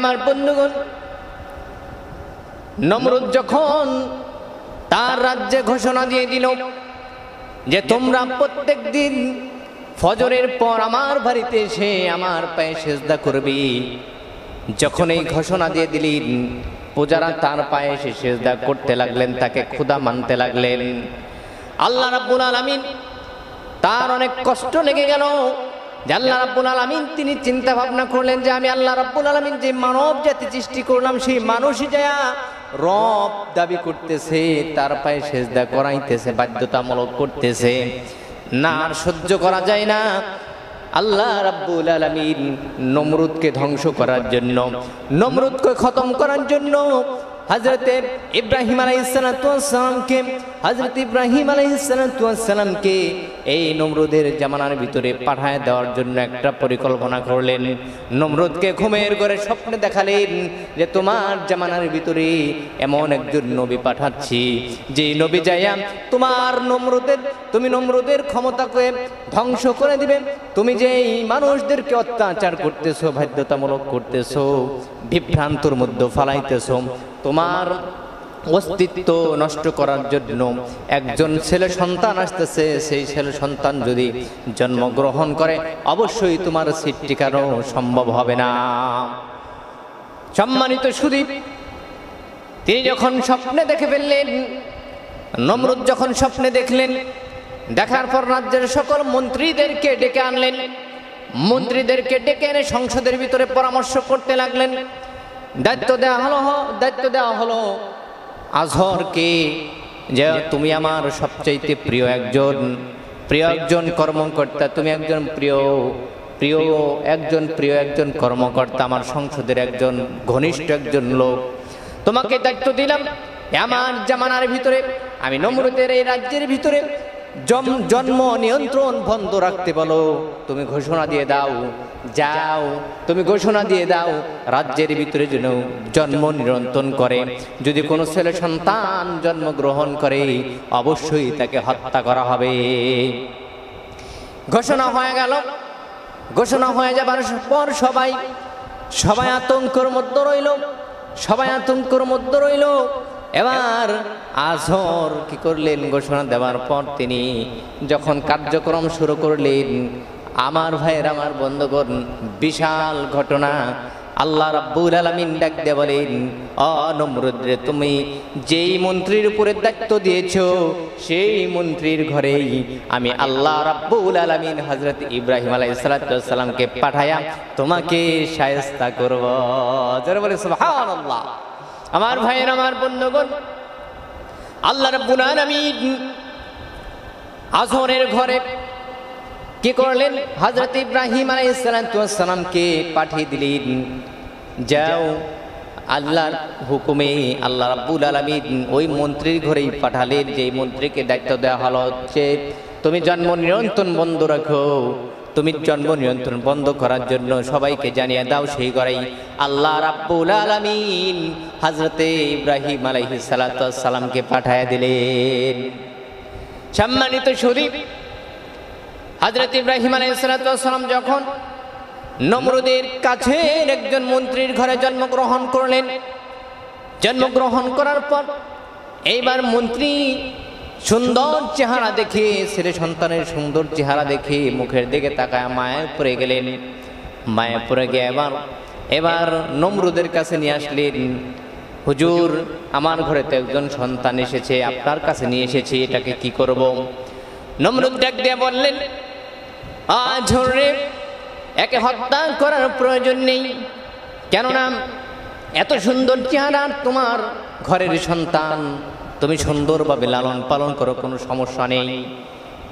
আমার বন্ধুগণ, নমরুদ যখন তার রাজ্যে ঘোষণা দিয়ে দিল যে তোমরা প্রত্যেক দিন ফজরের পর আমার বাড়িতে এসে আমার পায়ে সেজদা করবি, যখন এই ঘোষণা দিয়ে দিলেন পূজারা তার পায়ে এসে সেজদা করতে লাগলেন, তাকে খোদা মানতে লাগলেন। আল্লাহ রাব্বুল আলামিন তার অনেক কষ্ট লেগে গেল যে আল্লাহ রাব্বুল আলামিন তিনি চিন্তা ভাবনা করলেন যে আমি আল্লাহ রাব্বুল আলামিন যে মানব জাতি সৃষ্টি করলাম সেই মানুষই যা রব দাবি করতেছে, তার পায়ে সেজদা করাইতেছে, বাধ্যতামূলক করতেছে, না আর সহ্য করা যায় না। আল্লাহ রাব্বুল আলামিন নমরুদকে ধ্বংস করার জন্য, নমরুদকে খতম করার জন্য হযরত ইব্রাহিম আলাইহিস সালামকে এই নমরুদের জামানার ভিতরে পাঠায় দেওয়ার জন্য একটা পরিকল্পনা করলেন। নমরুদকে ঘুমের ঘরে স্বপ্নে দেখালেন যে তোমার জামানার ভিতরে এমন একজন নবী পাঠাচ্ছি, যে নবী যাইয়া তুমি নমরুদের ক্ষমতাকে ধ্বংস করে দিবে। তুমি যে মানুষদেরকে অত্যাচার করতেছো, বাধ্যতামূলক করতেছো, বিভ্রান্তর মধ্যে ফালাইতেছো, তোমার অস্তিত্ব নষ্ট করার জন্য একজন ছেলে সন্তান আসতেছে, সেই ছেলে সন্তান যদি জন্মগ্রহণ করে অবশ্যই তোমার সিট টিকানো সম্ভব হবে না। সম্মানিত সুধী, তিনি যখন স্বপ্নে দেখে ফেললেন, নমরুদ যখন স্বপ্নে দেখলেন, দেখার পর রাজ্যের সকল মন্ত্রীদেরকে ডেকে আনলেন, মন্ত্রীদেরকে ডেকে এনে সংসদের ভিতরে পরামর্শ করতে লাগলেন। দায়িত্ব দেওয়া হলো আজহরকে যে তুমি আমার সবচাইতে প্রিয় একজন কর্মকর্তা, তুমি একজন প্রিয় একজন কর্মকর্তা, আমার সংসদের একজন ঘনিষ্ঠ একজন লোক, তোমাকে দায়িত্ব দিলাম আমার জামানার ভিতরে আমি নমরুদের এই রাজ্যের ভিতরে জন্ম নিয়ন্ত্রণ বন্ধ রাখতে বলো। তুমি ঘোষণা দিয়ে দাও, যাও তুমি ঘোষণা দিয়ে দাও রাজ্যের ভিতরে যেন জন্ম নিয়ন্ত্রণ করে, যদি কোনো ছেলে সন্তান জন্মগ্রহণ করে অবশ্যই তাকে হত্যা করা হবে। ঘোষণা হয়ে গেল। ঘোষণা হয়ে যাবার পর সবাই আতঙ্কের মধ্যে রইল। এবার আজহর কি করলেন, ঘোষণা দেওয়ার পর তিনি যখন কার্যক্রম শুরু করলেন, আমার ভাইয়ের আমার বন্ধুগণ, বিশাল ঘটনা। আল্লাহ রাব্বুল আলামিন ডাক দিয়ে বলেন, ও নমরুদ রে, তুমি যেই মন্ত্রীর উপরে দায়িত্ব দিয়েছো সেই মন্ত্রীর ঘরেই আমি আল্লাহ রাব্বুল আলামিন হযরত ইব্রাহিম আলাইহিস সালামকে পাঠায়া তোমাকে শায়েস্তা করব। যারা বলে সুবহানাল্লাহ। আমার ভাইয়ের আমার বন্ধুগণ, আল্লাহ রাব্বুল আলামিন আজহরের ঘরে কি করলেন, হযরত ইব্রাহিম আলাইহিস সালামকে পাঠিয়ে দিলেন, যাও আল্লাহর হুকুমে আল্লাহ রাব্বুল আলামিন ওই মন্ত্রীর ঘরেই পাঠালেন, যে মন্ত্রীকে দায়িত্ব দেওয়া হলো যে তুমি জন্ম নিয়ন্ত্রণ বন্ধ রাখো, তুমি জন্ম নিয়ন্ত্রণ বন্ধ করার জন্য সবাইকে জানিয়ে দাও। সেই ঘরেই আল্লাহ রাব্বুল আলামিন হযরতে ইব্রাহিম আলাইহিস সালামকে পাঠিয়ে দিলেন। সম্মানিত সুধী, হযরত ইব্রাহিম আলাইহিস সালাম যখন নমরুদের কাছের একজন মন্ত্রীর ঘরে জন্মগ্রহণ করলেন, জন্মগ্রহণ করার পর এইবার মন্ত্রী সুন্দর চেহারা দেখে, ছেলে সন্তানের সুন্দর চেহারা দেখে মুখের দিকে তাকায় মায়ায় পড়ে গেলেন। মায়ায় পড়ে গিয়ে এবার নমরুদের কাছে নিয়ে আসলেন, হুজুর আমার ঘরে তো একজন সন্তান এসেছে, আপনার কাছে নিয়ে এসেছি, এটাকে কি করব? নমরুদ ডাক দিয়ে বললেন, আজহরে, একে হত্যা করার প্রয়োজন নেই, কেননা এত সুন্দর চেহারা তোমার ঘরের সন্তান, তুমি সুন্দরভাবে লালন পালন করো, কোনো সমস্যা নেই।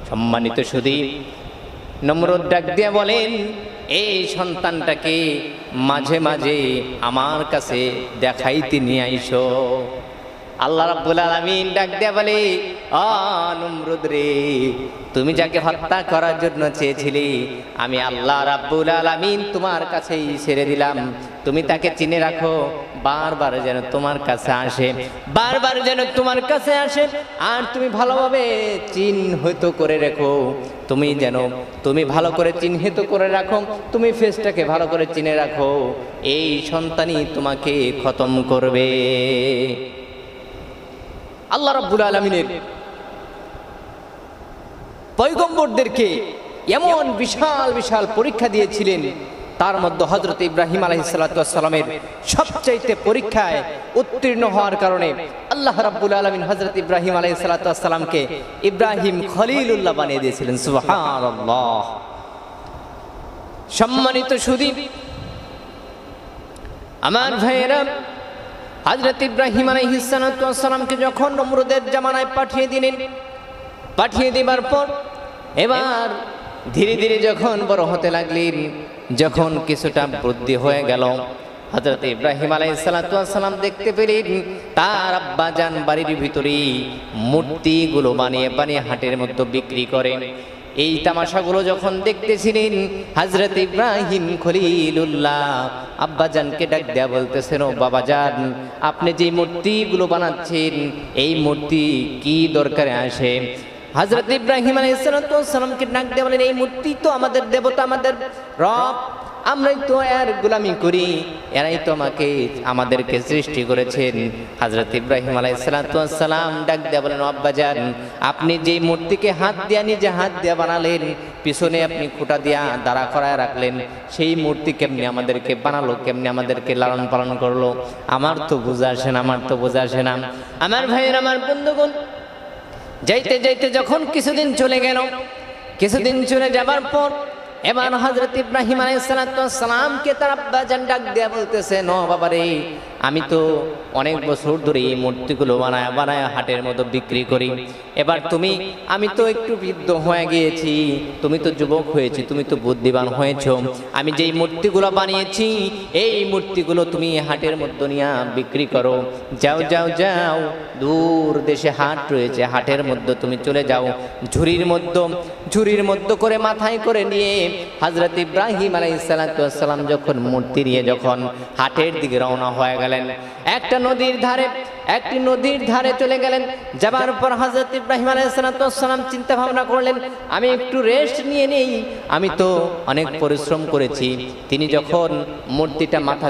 সম্মানিত সুধী, নমরুদ ডাক দিয়ে বলেন, এই সন্তানটাকে মাঝে মাঝে আমার কাছে দেখাইতে নিয়ে আইসো। আল্লাহ রাব্বুল আলামিন ডাক দিয়া বলে, ও নমরুদ রে, তুমি যাকে হত্যা করার জন্য চেয়েছিলে আমি আল্লাহ রাব্বুল আলামিন তোমার কাছেই ছেড়ে দিলাম। তুমি তাকে চিনে রাখো, বারবার যেন তোমার কাছে আসে, বারবার যেন তোমার কাছে আসে। আর তুমি ভালোভাবে চিহ্নিত করে রাখো, তুমি ভালো করে চিহ্নিত করে রাখো, তুমি ফেসটাকে ভালো করে চিনে রাখো, এই সন্তানই তোমাকে খতম করবে। আল্লাহ রাব্বুল আলামিনের পয়গম্বরদেরকে এমন বিশাল বিশাল পরীক্ষা দিয়েছিলেন, তার মধ্যে হযরত ইব্রাহিম আলাইহিস সালাতু ওয়াস সালামের সবচাইতে পরীক্ষায় উত্তীর্ণ হওয়ার কারণে আল্লাহ রাব্বুল আলামিন হযরত ইব্রাহিম আলাইহিস সালাতু ওয়াস সালামকে ইব্রাহিম খলিলুল্লাহ বানিয়ে দিয়েছিলেন। সুবহানাল্লাহ। সম্মানিত সুধী আমার ভাইয়েরা, হযরত ইব্রাহিম আলাইহিস সালাতু ওয়াস সালামকে যখন নমরুদের জামানায় পাঠিয়ে দিলেন, পাঠিয়ে দেবার পর এবার ধীরে ধীরে যখন বড় হতে লাগলেন, যখন কিছুটা বুদ্ধি হয়ে গেল, হযরত ইব্রাহিম আলাইহিস সালাতু ওয়াস সালাম দেখতে পেলেন তার আব্বা জান বাড়ির ভিতরে মূর্তিগুলো বানিয়ে বানিয়ে হাটের মধ্যে বিক্রি করে। এই তামাশাগুলো যখন দেখতেছিলেন, হযরত ইব্রাহিম খলিলুল্লাহ আব্বাজানকে ডাক দেয়া বলতেছেন, ও বাবাজান, আপনি যে মূর্তিগুলো বানাচ্ছেন এই মূর্তি কি দরকারে আসে? হযরত ইব্রাহিম আলাইহিস সালামকে ডাক দেয়া বলেন, এই মূর্তি তো আমাদের দেবতা, আমাদের রব, আমরাই তো এর গোলামি করি, এরাই তো আমাদেরকে সৃষ্টি করেছেন। হযরত ইব্রাহিম আলাইহিস সালাম ডাক দেয়া বলেন, আব্বাজান, আপনি যেই মূর্তিকে হাত দিয়া নিজে হাত দিয়া বানালেন, পিছনে আপনি খুঁটা দিয়া দাঁড়া করায় রাখলেন, সেই মূর্তি কেমনে আমাদেরকে বানালো, কেমনে আমাদেরকে লালন পালন করলো? আমার তো বোঝা আসে না, আমার তো বোঝা আসে না। আমার ভাইয়ের, আমার বন্ধুগণ, যাইতে যাইতে যখন কিছুদিন চলে গেল, কিছুদিন চলে যাবার পর এবার হযরত ইব্রাহিম আলাইহিস সালামকে তার আব্বাজান ডাক দেয়া বলতেছেন, ও বাবারে, আমি তো অনেক বছর ধরে এই মূর্তিগুলো বানায় বানায় হাটের মধ্যে বিক্রি করি। এবার আমি তো একটু বৃদ্ধ হয়ে গিয়েছি, তুমি তো যুবক হয়েছি, তুমি তো বুদ্ধিমান হয়েছ, আমি যেই মূর্তিগুলো বানিয়েছি এই মূর্তিগুলো তুমি হাটের মধ্যে নিয়ে বিক্রি করো। যাও যাও যাও, দূর দেশে হাট রয়েছে, হাটের মধ্যে তুমি চলে যাও। ঝুড়ির মধ্যে করে মাথায় করে নিয়ে হযরত ইব্রাহিম আলাইহিস সালাম যখন মূর্তি নিয়ে যখন হাটের দিকে রওনা হয়ে গেলেন, একটি নদীর ধারে চলে গেলেন। যাবার পর হযরত ইব্রাহিম আলাইহিস সালাম চিন্তা ভাবনা করলেন, আমি একটু রেস্ট নিয়ে নেই, আমি তো অনেক পরিশ্রম করেছি। তিনি যখন মূর্তিটা মাথা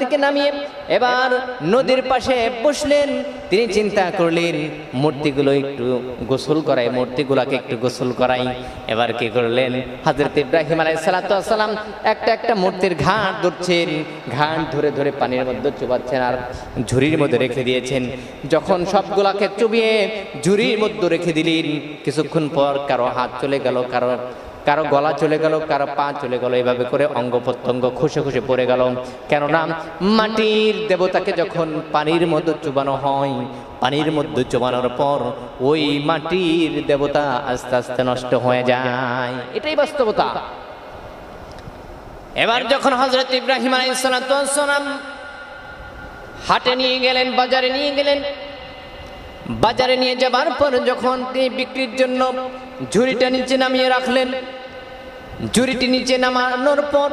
থেকে নামিয়ে এবার নদীর পাশে বসলেন, তিনি চিন্তা করলেন মূর্তিগুলোকে একটু গোসল করাই। এবার কি করলেন, হযরত ইব্রাহিম আলাইহিস সালাম একটা মূর্তির ঘাট ধরছেন, ঘাট ধরে ধরে পানির মধ্যে চুবাচ্ছেন আর ঝুড়ির মধ্যে রেখে দিয়েছেন। যখন সবগুলাকে চুবিয়ে ঝুড়ির মধ্যে রেখে দিলেন, কিছুক্ষণ পর কারো হাত চলে গেল, কারো গলা চলে গেল, কারো পা চলে গেল, এভাবে করে অঙ্গ প্রত্যঙ্গ খুশে খুশে পড়ে গেল। কেননা মাটির দেবতাকে যখন পানির মধ্যে চুবানো হয়, পানির মধ্যে চুবানোর পর ওই মাটির দেবতা আস্তে আস্তে নষ্ট হয়ে যায়, এটাই বাস্তবতা। এবার যখন হযরত ইব্রাহিম আলাইহিস সালাম হাটে নিয়ে গেলেন, বাজারে নিয়ে যাবার পর যখন তিনি বিক্রির জন্য ঝুড়িটা নিচে নামিয়ে রাখলেন, ঝুড়িটি নিচে নামানোর পর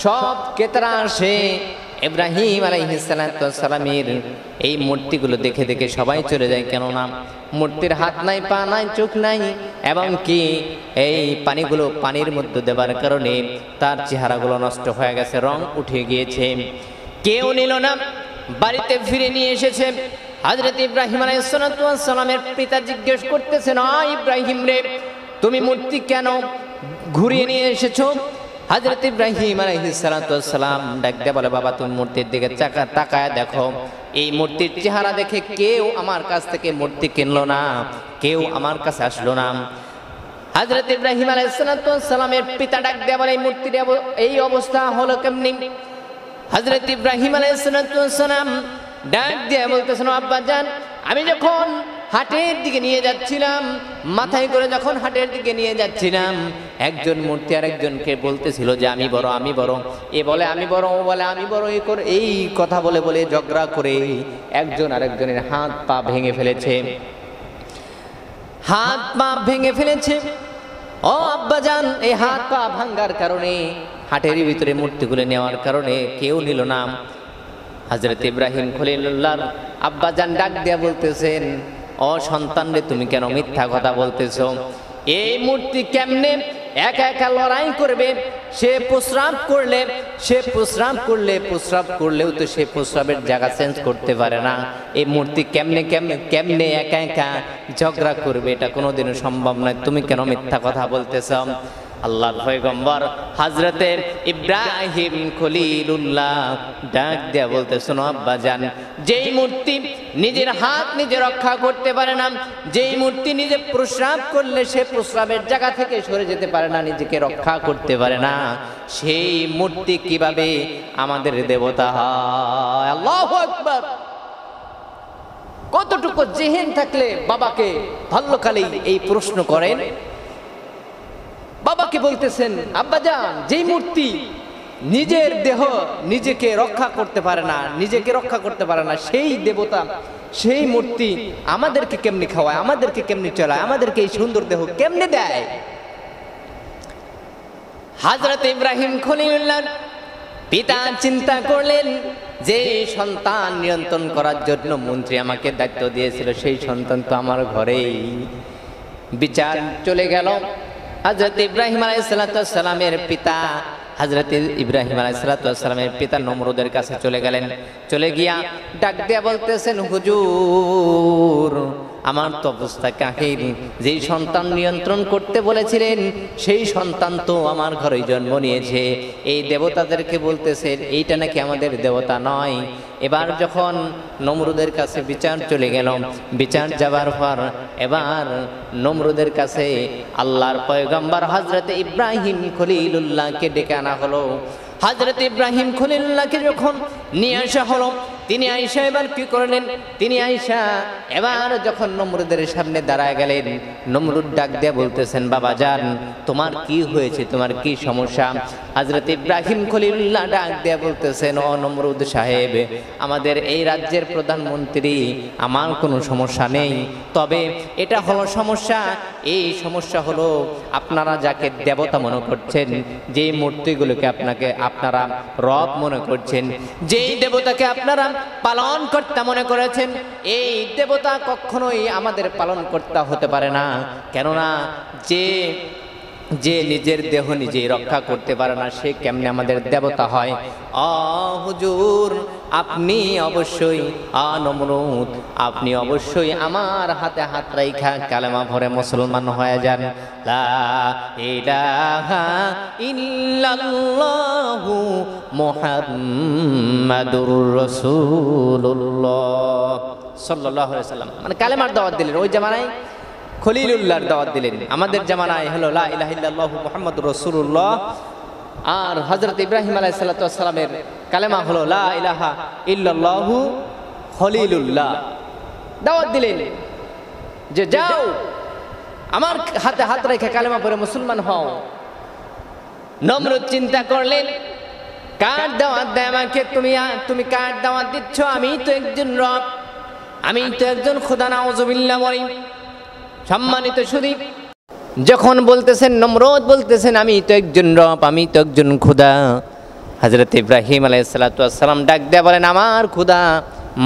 সব ক্রেতারা আসে ইব্রাহিম আলাইহিস সালামের এই মূর্তিগুলো দেখে দেখে সবাই চলে যায়। কেননা মূর্তির হাত নাই, পা নাই, চোখ নাই, এবং কি এই পানির মধ্যে দেবার কারণে তার চেহারাগুলো নষ্ট হয়ে গেছে, রং উঠে গিয়েছে। কেউ নিল না, বাড়িতে ফিরে নিয়ে এসেছে। হযরত ইব্রাহিম আলাইহিস সালামের পিতা জিজ্ঞেস করতেছেন, ইব্রাহিম রে, তুমি মূর্তি কেন ঘুরিয়ে নিয়ে এসেছো? হযরত ইব্রাহিম আলাইহিস সালাম ডাক দিয়ে বলে, বাবা, তুমি মূর্তির দিকে তাকায় দেখো, এই মূর্তির চেহারা দেখে কেউ আমার কাছ থেকে মূর্তি কিনলো না, কেউ আমার কাছে আসলো না। হযরত ইব্রাহিম আলাইহিস সালামের পিতা ডাক দিয়ে বলে, এই মূর্তির এই অবস্থা হলো কেমনি? হযরত ইব্রাহিম আলাইহিস সালাম ডাক দিয়ে বলতেছেন, আব্বা জান, আমি যখন হাটের দিকে নিয়ে যাচ্ছিলাম, মাথায় করে যখন হাটের দিকে নিয়ে যাচ্ছিলাম, একজন মূর্তি আর একজনকে বলতেছিল যে আমি বড়, আমি বড়। এ বলে আমি বড়, ও বলে আমি বড়, এই কথা বলে বলে ঝগড়া করে একজন আরেকজনের হাত পা ভেঙে ফেলেছে, হাত পা ভেঙে ফেলেছে। ও আব্বাজান, এই হাত পা ভাঙ্গার কারণে, হাটের ভিতরে মূর্তিগুলো নেওয়ার কারণে কেউ নিল না। হযরত ইব্রাহিম খলিলুল্লাহর আব্বাজান ডাক দিয়া বলতেছেন, ও সন্তান রে, তুমি কেন মিথ্যা কথা বলতেছো? এই মূর্তি কেমনে একা একা লড়াই করবে? সে প্রস্রাব করলেও তো সে প্রস্রাবের জায়গা চেঞ্জ করতে পারে না। এই মূর্তি কেমনে একা একা ঝগড়া করবে? এটা কোনোদিনও সম্ভব নয়। তুমি কেন মিথ্যা কথা বলতেছ? আল্লাহর পয়গম্বর হযরতে ইব্রাহিম খলিলুল্লাহ ডাক দেয়া বলতে, শোনো আব্বাজান, যেই মূর্তি নিজের হাত নিজে রক্ষা করতে পারে না, যেই মূর্তি নিজে প্রস্রাব করলে সে প্রস্রাবের জায়গা থেকে সরে যেতে পারে না, নিজেকে রক্ষা করতে পারে না, সেই মূর্তি কিভাবে আমাদের দেবতা হয়? আল্লাহু আকবার। কতটুকু জেহেন থাকলে বাবাকে বাল্যকালেই এই প্রশ্ন করেন। বাবাকে বলতেছেন, আব্বাজান, যেই মূর্তি নিজের দেহ নিজেকে রক্ষা করতে পারে না, সেই দেবতা, সেই মূর্তি আমাদেরকে কেমনি খাওয়ায়, আমাদেরকে কেমনি চলায়, আমাদেরকে এই সুন্দর দেহ কেমনে দেয়? হযরত ইব্রাহিম খলিলুল্লাহ পিতা চিন্তা করলেন যে সন্তান নিয়ন্ত্রণ করার জন্য মন্ত্রী আমাকে দায়িত্ব দিয়েছিল, সেই সন্তান তো আমার ঘরেই। বিচার চলে গেল। হযরত ইব্রাহিম আলাইহিস সালামের পিতা, হযরত ইব্রাহিম আলাইহিস সালামের পিতা নমরুদের কাছে চলে গেলেন। চলে গিয়া ডাক দিয়া বলতেছেন, হুজুর, আমার তো অবস্থা কাহিল। যেই সন্তান নিয়ন্ত্রণ করতে বলেছিলেন সেই সন্তান তো আমার ঘরে জন্ম নিয়েছে। এই দেবতাদেরকে বলতেছেন এইটা নাকি আমাদের দেবতা নয়। এবার যখন নমরুদের কাছে বিচার চলে গেল, বিচার যাবার পর এবার নমরুদের কাছে আল্লাহর পয়গম্বর হযরত ইব্রাহিম খলিলুল্লাহকে ডেকে আনা হলো। হযরত ইব্রাহিম খলিলুল্লাহকে যখন নিয়ে আসা হলো, তিনি আয়েশা এবার কি করলেন? তিনি আয়েশা এবার যখন নমরুদের সামনে দাঁড়ায় গেলেন, নমরুদ ডাক দিয়ে বলতেছেন, বাবা জান, তোমার কি হয়েছে, তোমার কি সমস্যা? হযরত ইব্রাহিম খলিলুল্লাহ ডাক দিয়ে বলতেছেন, ও নমরুদ সাহেব, আমাদের এই রাজ্যের প্রধানমন্ত্রী, আমার কোনো সমস্যা নেই, তবে এটা হলো সমস্যা। এই সমস্যা হলো আপনারা যাকে দেবতা মনে করছেন, যেই মূর্তিগুলোকে আপনারা রব মনে করছেন, যেই দেবতাকে আপনারা পালন কর্তা মনে করেছেন, এই দেবতা কখনোই আমাদের পালন কর্তা হতে পারে না। কেননা যে নিজের দেহ নিজেই রক্ষা করতে পারে না, সে কেমনে আমাদের দেবতা হয়? হুজুর, আপনি অবশ্যই নমরুদ, আপনি অবশ্যই আমার হাতে হাত রাইখা কালেমা ভরে মুসলমান হয়ে যান। লা ইলাহা ইল্লাল্লাহু মুহাম্মাদুর রাসূলুল্লাহ সাল্লাল্লাহু আলাইহি ওয়াসাল্লাম, মানে কালেমার দাওয়াত দিলেন। ওই জামানায় খলিলুল্লাহর দাওয়াত দিলেন। আমাদের জামানায় হলো লা ইলাহা ইল্লাল্লাহু মুহাম্মাদুর রাসূলুল্লাহ, আর হযরত ইব্রাহিম আলাইহিস সালামের কালেমা হলো লা ইলাহা ইল্লাল্লাহু খলিলুল্লাহ। দাওয়াত দিলেন যে যাও আমার হাতে হাত রেখে কালেমা পড়ে মুসলমান হও। নমরুদ চিন্তা করলেন, কার দাওয়াত দেয় আমাকে? তুমি কার দাওয়াত দিচ্ছ? আমি তো একজন রব, আমি তো একজন খোদা, নাউযুবিল্লাহ বলি। সম্মানিত শুধু যখন বলতেছেন, নমরুদ বলতেছেন আমি তো একজন রব, আমি তো একজন খোদা, হযরত ইব্রাহিম আলাইহিস সালাম ডাক দেয়া বলেন, আমার খোদা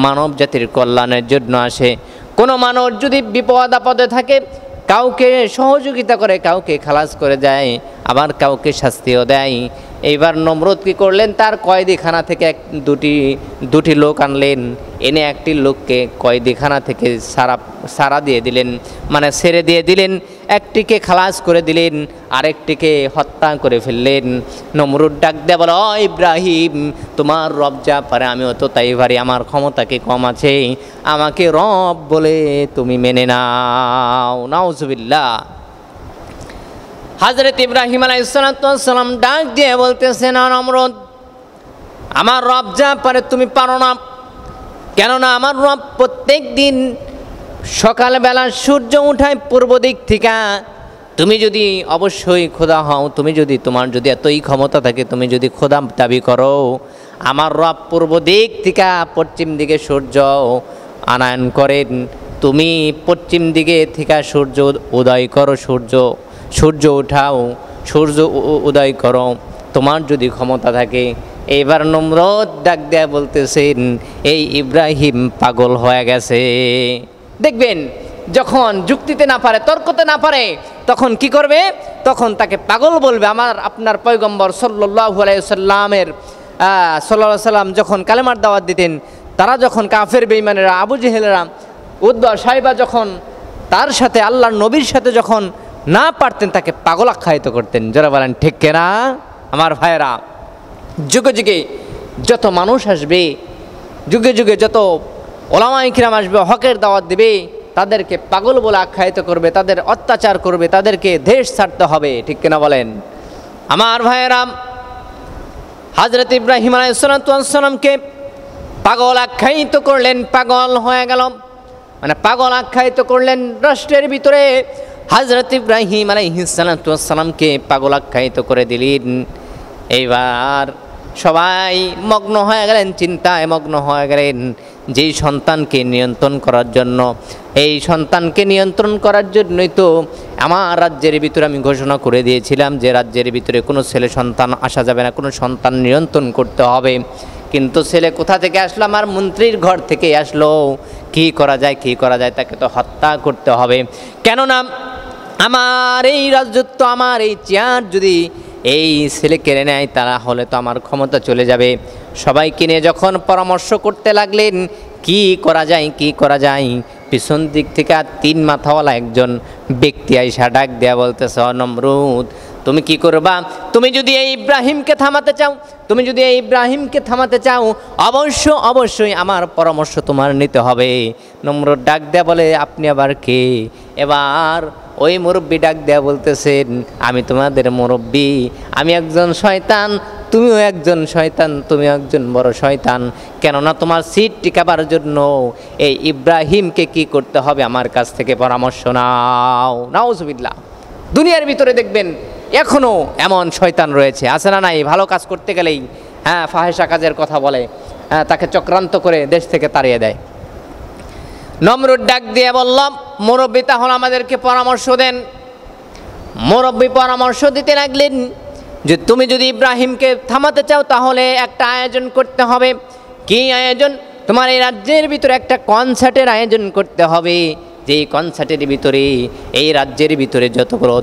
মানব জাতির কল্যাণের জন্য আসে। কোনো মানুষ যদি বিপদ আপদে থাকে, কাউকে সহযোগিতা করে, কাউকে খালাস করে যায়, আবার কাউকে শাস্তিও দেয়। এইবার নমরুদ কি করলেন? তার কয়েদিখানা থেকে দুটি লোক আনলেন, এনে একটি লোককে কয়েদিখানা থেকে সারা দিয়ে দিলেন, মানে ছেড়ে দিয়ে দিলেন। একটিকে খালাস করে দিলেন, আরেকটিকে হত্যা করে ফেললেন। নমরুদ ডাক দেয়া বলে, ও ইব্রাহিম, তোমার রব যা পারে আমিও তো তাই পারি, আমার ক্ষমতা কি কম আছে? আমাকে রব বলে তুমি মেনে নাও। নাউযুবিল্লাহ। হযরত ইব্রাহিম আলাইহিস সালাম ডাক দিয়ে বলতেছেন, নমরুদ, আমার রব যা পারে তুমি পারো না। কেননা আমার রব প্রত্যেক দিন সকালবেলা সূর্য উঠায় পূর্ব দিক থেকে, তুমি যদি অবশ্যই খোদা হও, তুমি যদি তোমার যদি এতই ক্ষমতা থাকে, তুমি যদি খোদা দাবি করো, আমার রব পূর্ব দিক থেকে পশ্চিম দিকে সূর্য আনয়ন করেন, তুমি পশ্চিম দিকে থেকে সূর্য উদয় করো, সূর্য উঠাও, সূর্য উদয় করো, তোমার যদি ক্ষমতা থাকে। এবার নমরুদ ডাক দেয়া বলতেছেন, এই ইব্রাহিম পাগল হয়ে গেছে। দেখবেন যখন যুক্তিতে না পারে, তর্কতে না পারে, তখন কি করবে? তখন তাকে পাগল বলবে। আপনার পয়গম্বর সাল্লাল্লাহু আলাইহি সাল্লাম যখন কালেমার দাওয়াত দিতেন, তারা যখন কাফের বেঈমানেরা, আবু জেহেলরা, উদ্বা সাহেবা যখন তার সাথে আল্লাহর নবীর সাথে যখন না পারতেন, তাকে পাগল আখ্যায়িত করতেন। যারা বলেন ঠিক কিনা আমার ভাইয়েরা? যুগে যুগে যত মানুষ আসবে, যুগে যুগে যত ওলামায়ে কিরাম আসবে, হকের দাওয়াত দিবে, তাদেরকে পাগল বলে আখ্যায়িত করবে, তাদের অত্যাচার করবে, তাদেরকে দেশ ছাড়তে হবে। ঠিক কিনা বলেন আমার ভাইয়েরা? হযরত ইব্রাহিম আলাইহিস সালামকে পাগল আখ্যায়িত করলেন, পাগল হয়ে গেল, মানে পাগল আখ্যায়িত করলেন। রাষ্ট্রের ভিতরে হযরত ইব্রাহিম আলাইহিস সালামকে পাগল আখ্যায়িত করে দিলেন। এইবার সবাই মগ্ন হয়ে গেলেন, চিন্তায় মগ্ন হয়ে গেলেন। যেই সন্তানকে নিয়ন্ত্রণ করার জন্য, এই সন্তানকে নিয়ন্ত্রণ করার জন্যই তো আমার রাজ্যের ভিতরে আমি ঘোষণা করে দিয়েছিলাম যে রাজ্যের ভিতরে কোনো ছেলে সন্তান আসা যাবে না, কোনো সন্তান নিয়ন্ত্রণ করতে হবে। কিন্তু ছেলে কোথা থেকে আসলো? আমার মন্ত্রীর ঘর থেকে আসলো। কি করা যায়, কি করা যায়? তাকে তো হত্যা করতে হবে। কেননা আমার এই রাজত্ব, আমার এই চেয়ার যদি এই ছেলে কেড়ে নেয়, তারা হলে তো আমার ক্ষমতা চলে যাবে। সবাইকে নিয়ে যখন পরামর্শ করতে লাগলেন কি করা যায়, কি করা যায়, পিছন দিক থেকে 3 মাথাওয়ালা একজন ব্যক্তি আইসা ডাক দেয়া বলতেছে, নমরুদ তুমি কি করবা? তুমি যদি এই ইব্রাহিমকে থামাতে চাও, তুমি যদি এই ইব্রাহিমকে থামাতে চাও, অবশ্যই আমার পরামর্শ তোমার নিতে হবে। নমরুদ ডাক দেয়া বলে, আপনি আবার কে? এবার ওই মুরব্বী ডাক দেয়া বলতেছেন, আমি তোমাদের মুরব্বী, আমি একজন শয়তান, তুমিও একজন শয়তান, তুমি একজন বড় শয়তান। কেননা তোমার সিট টিকাবার জন্য এই ইব্রাহিমকে কি করতে হবে? আমার কাছ থেকে পরামর্শ নাও। নাউজুবিল্লাহ। দুনিয়ার ভিতরে দেখবেন এখনও এমন শয়তান রয়েছে, আছে না নাই? ভালো কাজ করতে গেলেই ফাহেসা কাজের কথা বলে, তাকে চক্রান্ত করে দেশ থেকে তাড়িয়ে দেয়। নমরুদ ডাক দিয়ে বললাম, মুরব্বী তাহলে আমাদেরকে পরামর্শ দেন। মুরব্বী পরামর্শ দিতে লাগলেন যে তুমি যদি ইব্রাহিমকে থামাতে চাও, তাহলে একটা আয়োজন করতে হবে। কি আয়োজন? তোমার এই রাজ্যের ভিতরে একটা কনসার্টের আয়োজন করতে হবে। যেই কনসার্টের ভিতরে এই রাজ্যের ভিতরে যতগুলো